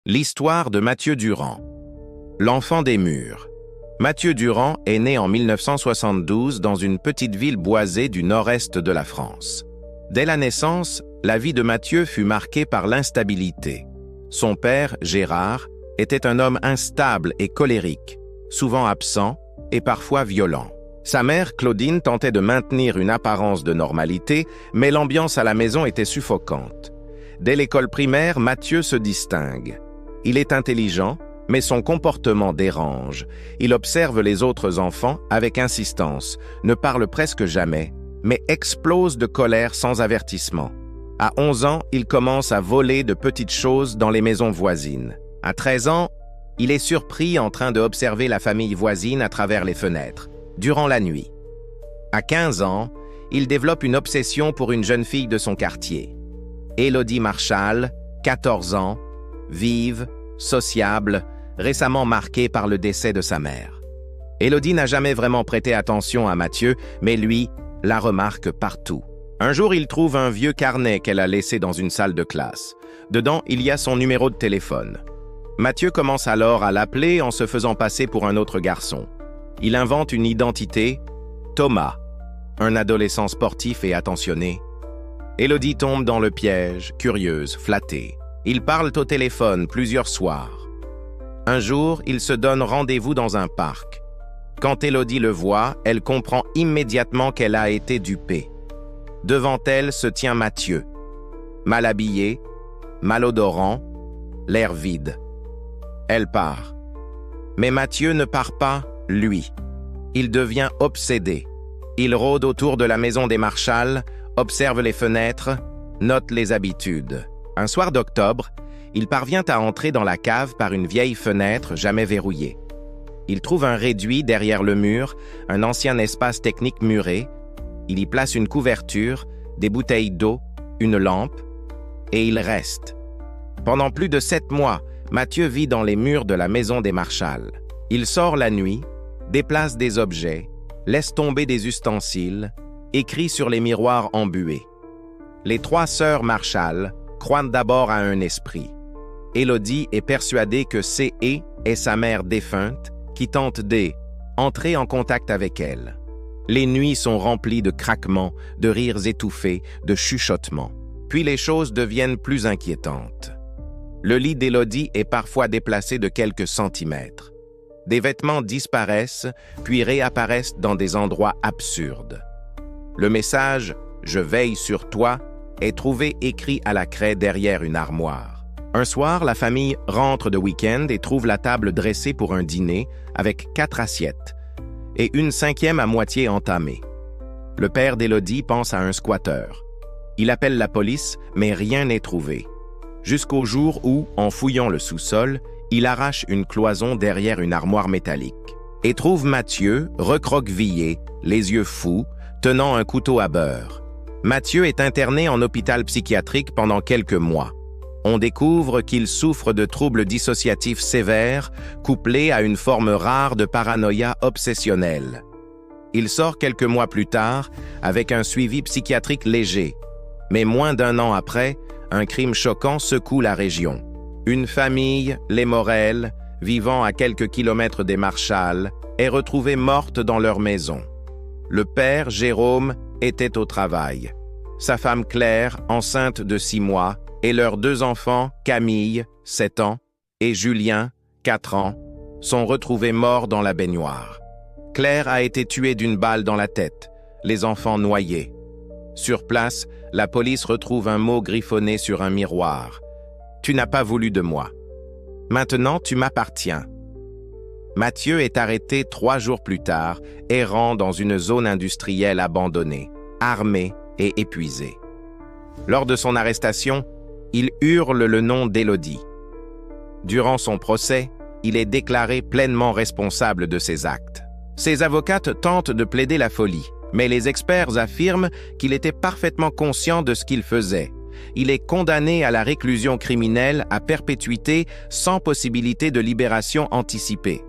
L'histoire de Mathieu Durand. L'enfant des murs. Mathieu Durand est né en 1972 dans une petite ville boisée du nord-est de la France. Dès la naissance, la vie de Mathieu fut marquée par l'instabilité. Son père, Gérard, était un homme instable et colérique, souvent absent et parfois violent. Sa mère, Claudine, tentait de maintenir une apparence de normalité, mais l'ambiance à la maison était suffocante. Dès l'école primaire, Mathieu se distingue. Il est intelligent, mais son comportement dérange. Il observe les autres enfants avec insistance, ne parle presque jamais, mais explose de colère sans avertissement. À 11 ans, il commence à voler de petites choses dans les maisons voisines. À 13 ans, il est surpris en train d'observer la famille voisine à travers les fenêtres, durant la nuit. À 15 ans, il développe une obsession pour une jeune fille de son quartier. Élodie Marchal, 14 ans, vive, sociable, récemment marquée par le décès de sa mère. Élodie n'a jamais vraiment prêté attention à Mathieu, mais lui la remarque partout. Un jour, il trouve un vieux carnet qu'elle a laissé dans une salle de classe. Dedans, il y a son numéro de téléphone. Mathieu commence alors à l'appeler en se faisant passer pour un autre garçon. Il invente une identité, Thomas, un adolescent sportif et attentionné. Élodie tombe dans le piège, curieuse, flattée. Ils parlent au téléphone plusieurs soirs. Un jour, ils se donnent rendez-vous dans un parc. Quand Élodie le voit, elle comprend immédiatement qu'elle a été dupée. Devant elle se tient Mathieu, mal habillé, malodorant, l'air vide. Elle part. Mais Mathieu ne part pas, lui. Il devient obsédé. Il rôde autour de la maison des Marchal, observe les fenêtres, note les habitudes. Un soir d'octobre, il parvient à entrer dans la cave par une vieille fenêtre jamais verrouillée. Il trouve un réduit derrière le mur, un ancien espace technique muré. Il y place une couverture, des bouteilles d'eau, une lampe, et il reste. Pendant plus de 7 mois, Mathieu vit dans les murs de la maison des Marchal. Il sort la nuit, déplace des objets, laisse tomber des ustensiles, écrit sur les miroirs embués. Les 3 sœurs Marchal croient d'abord à un esprit. Élodie est persuadée que c'est est sa mère défunte qui tente d'entrer en contact avec elle. Les nuits sont remplies de craquements, de rires étouffés, de chuchotements. Puis les choses deviennent plus inquiétantes. Le lit d'Élodie est parfois déplacé de quelques centimètres. Des vêtements disparaissent, puis réapparaissent dans des endroits absurdes. Le message « Je veille sur toi » est trouvé écrit à la craie derrière une armoire. Un soir, la famille rentre de week-end et trouve la table dressée pour un dîner avec 4 assiettes et une 5e à moitié entamée. Le père d'Élodie pense à un squatteur. Il appelle la police, mais rien n'est trouvé. Jusqu'au jour où, en fouillant le sous-sol, il arrache une cloison derrière une armoire métallique et trouve Mathieu, recroquevillé, les yeux fous, tenant un couteau à beurre. Mathieu est interné en hôpital psychiatrique pendant quelques mois. On découvre qu'il souffre de troubles dissociatifs sévères, couplés à une forme rare de paranoïa obsessionnelle. Il sort quelques mois plus tard avec un suivi psychiatrique léger. Mais moins d'1 an après, un crime choquant secoue la région. Une famille, les Morel, vivant à quelques kilomètres des Marchal, est retrouvée morte dans leur maison. Le père, Jérôme, était au travail. Sa femme Claire, enceinte de 6 mois, et leurs 2 enfants, Camille, 7 ans, et Julien, 4 ans, sont retrouvés morts dans la baignoire. Claire a été tuée d'une balle dans la tête, les enfants noyés. Sur place, la police retrouve un mot griffonné sur un miroir. « Tu n'as pas voulu de moi. Maintenant, tu m'appartiens. » Mathieu est arrêté 3 jours plus tard, errant dans une zone industrielle abandonnée, armé et épuisé. Lors de son arrestation, il hurle le nom d'Élodie. Durant son procès, il est déclaré pleinement responsable de ses actes. Ses avocates tentent de plaider la folie, mais les experts affirment qu'il était parfaitement conscient de ce qu'il faisait. Il est condamné à la réclusion criminelle à perpétuité sans possibilité de libération anticipée.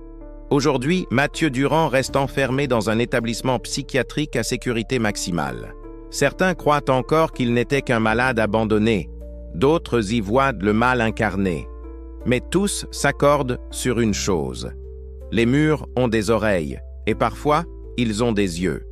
Aujourd'hui, Mathieu Durand reste enfermé dans un établissement psychiatrique à sécurité maximale. Certains croient encore qu'il n'était qu'un malade abandonné. D'autres y voient le mal incarné. Mais tous s'accordent sur une chose. Les murs ont des oreilles, et parfois, ils ont des yeux.